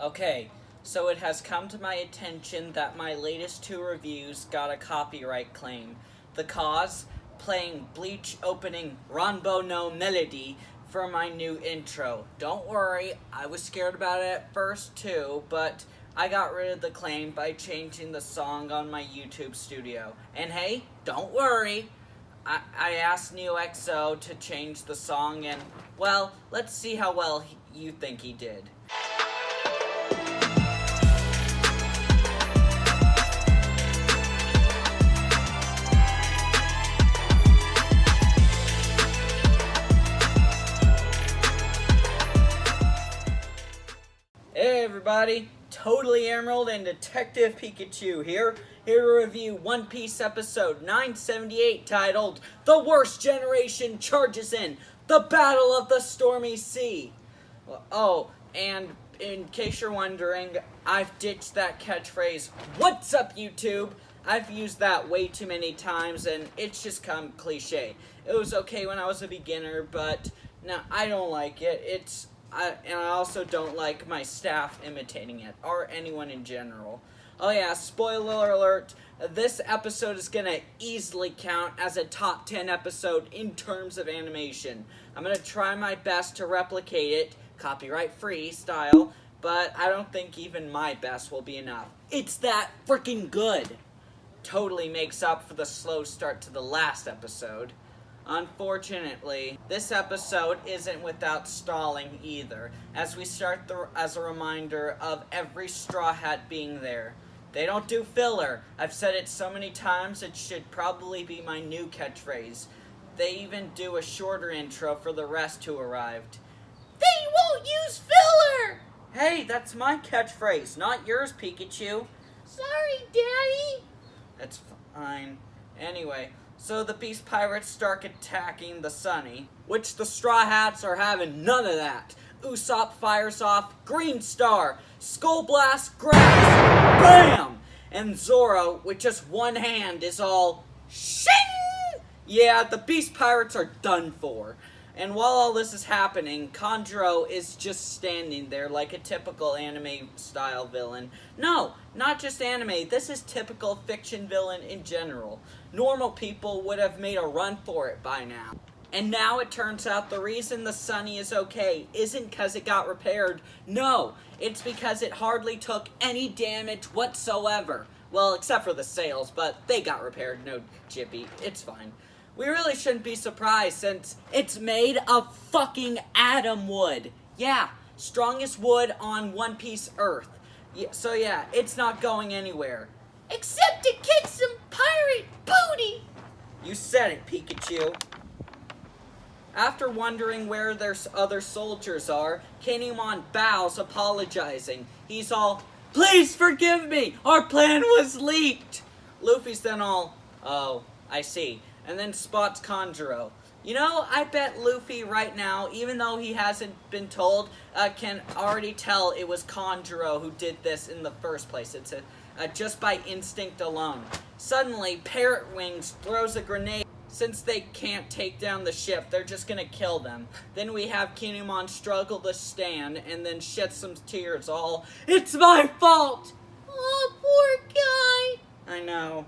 Okay, so it has come to my attention that my latest two reviews got a copyright claim. The cause? Playing Bleach opening Ranbo no Melody for my new intro. Don't worry, I was scared about it at first too, but I got rid of the claim by changing the song on my YouTube studio. And hey, don't worry, I asked NeoXO to change the song and, well, let's see how well you think he did. Hey everybody, Totally Emerald and Detective Pikachu here to review One Piece episode 978 titled The Worst Generation Charges In, The Battle of the Stormy Sea. Oh, and in case you're wondering, I've ditched that catchphrase, "What's up YouTube?" I've used that way too many times and it's just come cliche. It was okay when I was a beginner, but no, I don't like it. And I also don't like my staff imitating it, or anyone in general. Oh yeah, spoiler alert, this episode is gonna easily count as a top 10 episode in terms of animation. I'm gonna try my best to replicate it, copyright-free style, but I don't think even my best will be enough. It's that freaking good! Totally makes up for the slow start to the last episode. Unfortunately, this episode isn't without stalling either, as we start as a reminder of every Straw Hat being there. They don't do filler. I've said it so many times it should probably be my new catchphrase. They even do a shorter intro for the rest who arrived. They won't use filler! Hey, that's my catchphrase, not yours, Pikachu. Sorry, Daddy. That's fine. Anyway, so the Beast Pirates start attacking the Sunny, which the Straw Hats are having none of that. Usopp fires off Green Star, Skull Blast, Grass, BAM! And Zoro, with just one hand, is all shing! Yeah, the Beast Pirates are done for. And while all this is happening, Kanjuro is just standing there like a typical anime-style villain. No, not just anime, this is typical fiction villain in general. Normal people would have made a run for it by now. And now it turns out the reason the Sunny is okay isn't because it got repaired. No, it's because it hardly took any damage whatsoever. Well, except for the sails, but they got repaired, no jippy, it's fine. We really shouldn't be surprised since it's made of fucking atom wood. Yeah, strongest wood on One Piece Earth. Yeah, so yeah, it's not going anywhere. Except to kick some pirate booty! You said it, Pikachu. After wondering where their other soldiers are, Kinemon bows apologizing. He's all, "Please forgive me! Our plan was leaked!" Luffy's then all, "Oh, I see." And then spots Kanjuro. You know, I bet Luffy right now, even though he hasn't been told, can already tell it was Kanjuro who did this in the first place. It's just by instinct alone. Suddenly, Parrot Wings throws a grenade. Since they can't take down the ship, they're just gonna kill them. Then we have Kinemon struggle to stand and then shed some tears all, "It's my fault!" Oh, poor guy. I know.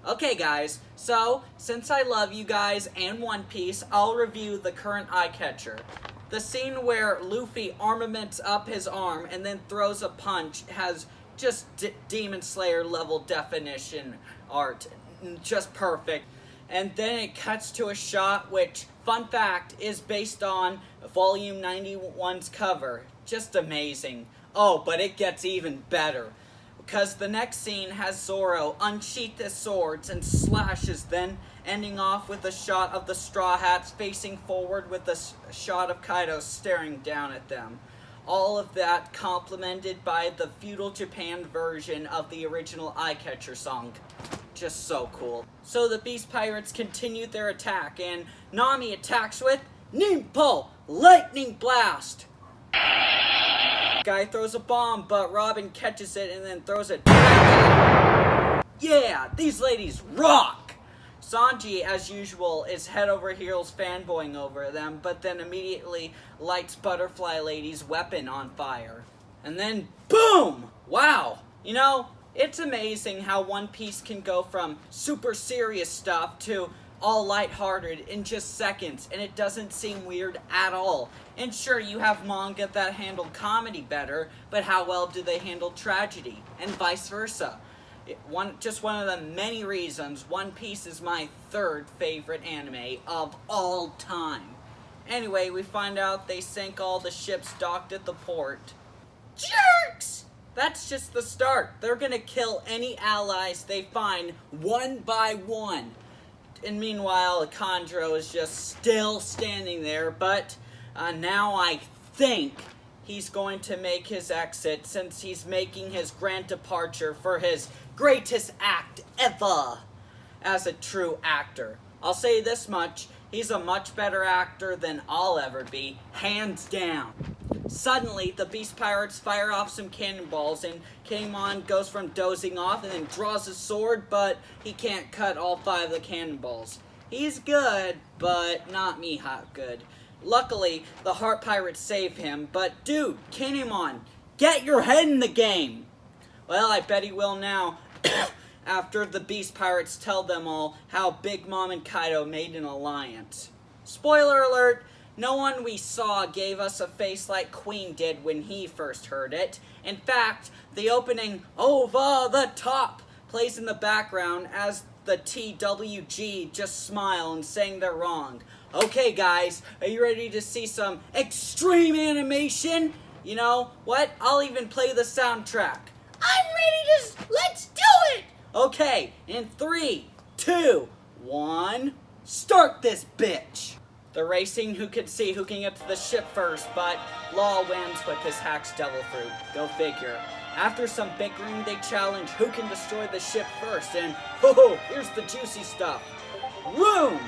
Okay guys, so since I love you guys and One Piece, I'll review the current eye catcher. The scene where Luffy armaments up his arm and then throws a punch has just Demon Slayer level definition art. Just perfect. And then it cuts to a shot which, fun fact, is based on Volume 91's cover. Just amazing. Oh, but it gets even better. Because the next scene has Zoro unsheath his swords and slashes, then ending off with a shot of the Straw Hats facing forward with a shot of Kaido staring down at them. All of that complemented by the feudal Japan version of the original Eye Catcher song. Just so cool. So the Beast Pirates continued their attack, and Nami attacks with Ninpo Lightning Blast! Guy throws a bomb, but Robin catches it and then throws it back. Yeah, these ladies rock! Sanji, as usual, is head over heels fanboying over them, but then immediately lights Butterfly Lady's weapon on fire. And then, boom! Wow! You know, it's amazing how One Piece can go from super serious stuff to all lighthearted in just seconds, and it doesn't seem weird at all. And sure, you have manga that handle comedy better, but how well do they handle tragedy? And vice versa. Just one of the many reasons One Piece is my third favorite anime of all time. Anyway, we find out they sank all the ships docked at the port. Jerks! That's just the start. They're gonna kill any allies they find one by one. And meanwhile, Kandro is just still standing there, but now I think he's going to make his exit since he's making his grand departure for his greatest act ever as a true actor. I'll say this much, he's a much better actor than I'll ever be, hands down. Suddenly, the Beast Pirates fire off some cannonballs, and Kinemon goes from dozing off and then draws his sword, but he can't cut all 5 of the cannonballs. He's good, but not me hot good. Luckily, the Heart Pirates save him, but dude, Kinemon, get your head in the game! Well, I bet he will now, after the Beast Pirates tell them all how Big Mom and Kaido made an alliance. Spoiler alert! No one we saw gave us a face like Queen did when he first heard it. In fact, the opening "Over the Top" plays in the background as the TWG just smile and saying they're wrong. Okay guys, are you ready to see some extreme animation? You know what? I'll even play the soundtrack. I'm ready to... Let's do it! Okay, in 3, 2, 1, start this bitch! They're racing who can see who can get to the ship first, but Law wins with his Hack's Devil Fruit. Go figure. After some bickering, they challenge who can destroy the ship first, and here's the juicy stuff. Room!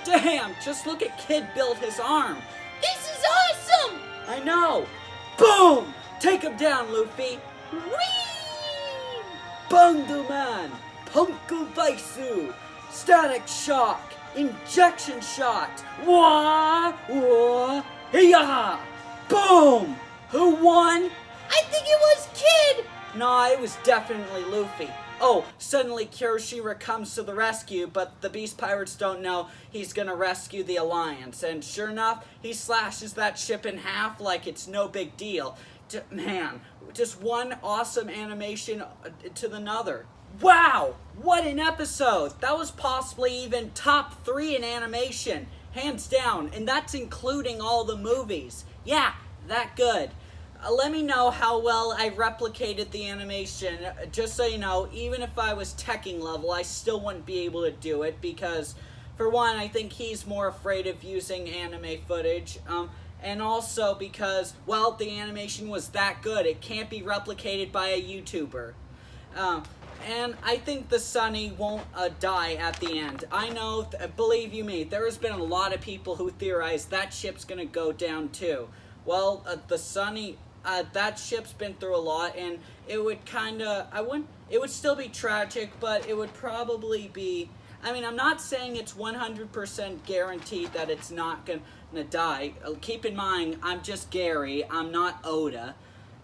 Damn, just look at Kid build his arm. This is awesome! I know. Boom! Take him down, Luffy. Whee! Bundu Man! Punku Vaisu! Static Shock! Injection shot! Wah! Wah! Hiya! Boom! Who won? I think it was Kid! Nah, it was definitely Luffy. Oh, suddenly Kiroshima comes to the rescue, but the Beast Pirates don't know he's gonna rescue the Alliance. And sure enough, he slashes that ship in half like it's no big deal. Man, just one awesome animation to another. Wow! What an episode! That was possibly even top 3 in animation. Hands down. And that's including all the movies. Yeah, that good. Let me know how well I replicated the animation. Just so you know, even if I was teching level, I still wouldn't be able to do it. Because, for one, I think he's more afraid of using anime footage. And also because, well, the animation was that good. It can't be replicated by a YouTuber. And I think the Sunny won't die at the end. I know, believe you me, there has been a lot of people who theorize that ship's gonna go down too. Well, the Sunny, that ship's been through a lot, and it would kinda, it would still be tragic, but it would probably be, I mean, I'm not saying it's 100% guaranteed that it's not gonna die. Keep in mind, I'm just Gary, I'm not Oda.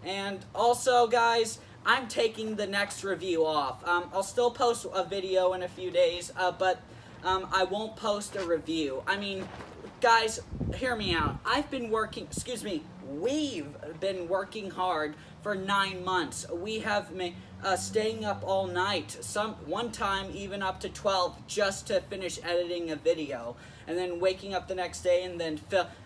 And also, guys, I'm taking the next review off. I'll still post a video in a few days, but I won't post a review. I mean, guys, hear me out. We've been working hard for 9 months. We have been staying up all night, one time even up to 12, just to finish editing a video, and then waking up the next day and then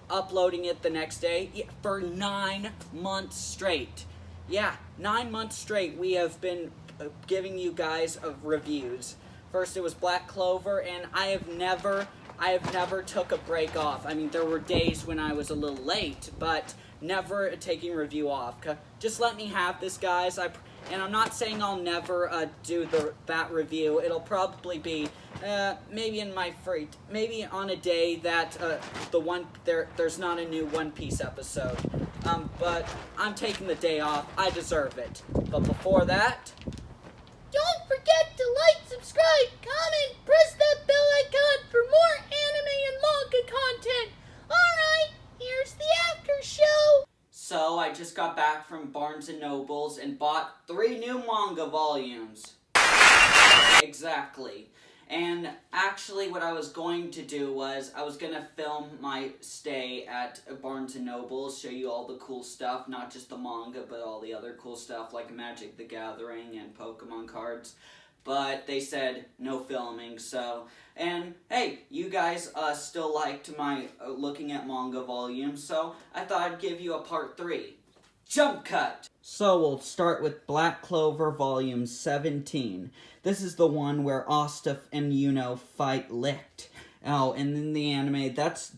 uploading it the next day for 9 months straight. Yeah, 9 months straight we have been giving you guys reviews. First it was Black Clover, and I have never took a break off. I mean, there were days when I was a little late, but never taking review off. Just let me have this, guys. And I'm not saying I'll never do that review. It'll probably be maybe in my maybe on a day that there's not a new One Piece episode. But I'm taking the day off. I deserve it. But before that, don't forget to like, subscribe, comment, press that bell icon for more anime and manga content. Alright, here's the after show. So I just got back from Barnes & Nobles and bought 3 new manga volumes. Exactly. And actually what I was going to do was, I was going to film my stay at Barnes & Nobles, show you all the cool stuff, not just the manga, but all the other cool stuff like Magic the Gathering and Pokemon cards. But they said no filming, so... And, hey, you guys still liked my looking at manga volumes, so I thought I'd give you a part 3. Jump cut! So we'll start with Black Clover Volume 17. This is the one where Asta and Yuno fight Licht. Oh, and in the anime, that's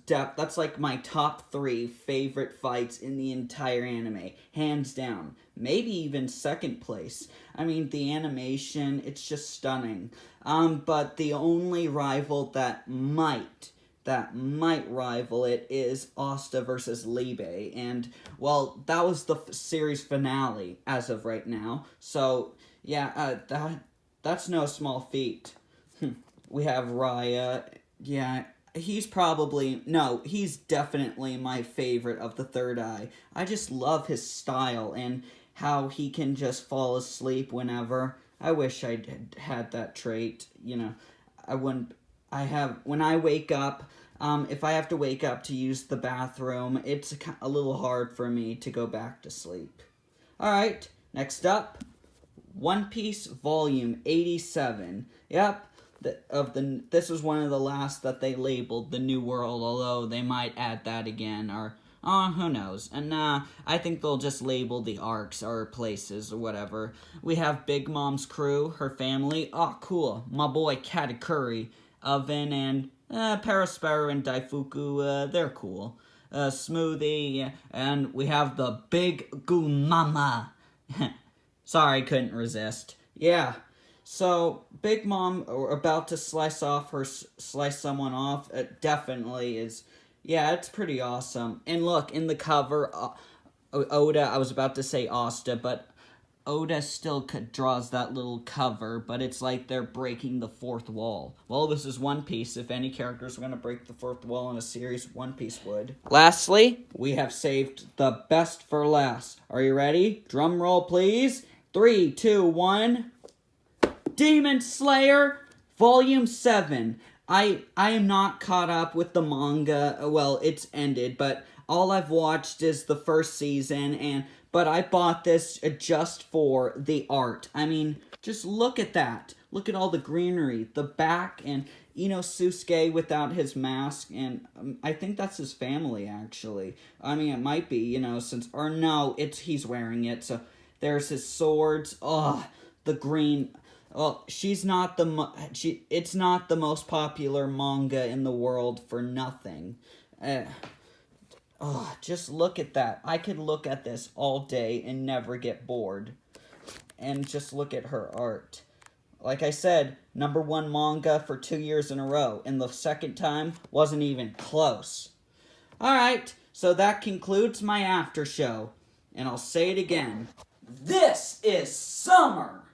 like my top 3 favorite fights in the entire anime. Hands down. Maybe even second place. I mean, the animation, it's just stunning. But the only rival that might rival it is Asta versus Liebe. And, well, that was the series finale as of right now. So, yeah, that's no small feat. We have Raya. Yeah, he's definitely my favorite of the Third Eye. I just love his style and how he can just fall asleep whenever. I wish I had that trait, you know. When I wake up, if I have to wake up to use the bathroom, it's a little hard for me to go back to sleep. Alright, next up, One Piece Volume 87. Yep. This was one of the last that they labeled the New World, although they might add that again, or who knows. And I think they'll just label the arcs or places or whatever. We have Big Mom's crew, her family. Oh, cool. My boy Katakuri, Oven, and Perospero and Daifuku. They're cool. Smoothie, and we have the Big Gumama. Sorry, couldn't resist. Yeah. So, Big Mom about to slice someone off, it definitely is, yeah, it's pretty awesome. And look, in the cover, Oda, I was about to say Asta, but Oda still draws that little cover, but it's like they're breaking the fourth wall. Well, this is One Piece. If any characters were going to break the fourth wall in a series, One Piece would. Lastly, we have saved the best for last. Are you ready? Drum roll, please. 3, 2, 1... Demon Slayer, Volume 7. I am not caught up with the manga. Well, it's ended, but all I've watched is the first season, but I bought this just for the art. I mean, just look at that. Look at all the greenery, the back, and, Susuke without his mask, and I think that's his family, actually. I mean, it might be, he's wearing it, so there's his swords. Oh, the green... Well, it's not the most popular manga in the world for nothing. Just look at that. I could look at this all day and never get bored. And just look at her art. Like I said, #1 manga for 2 years in a row. And the second time wasn't even close. Alright, so that concludes my after show. And I'll say it again. This is summer!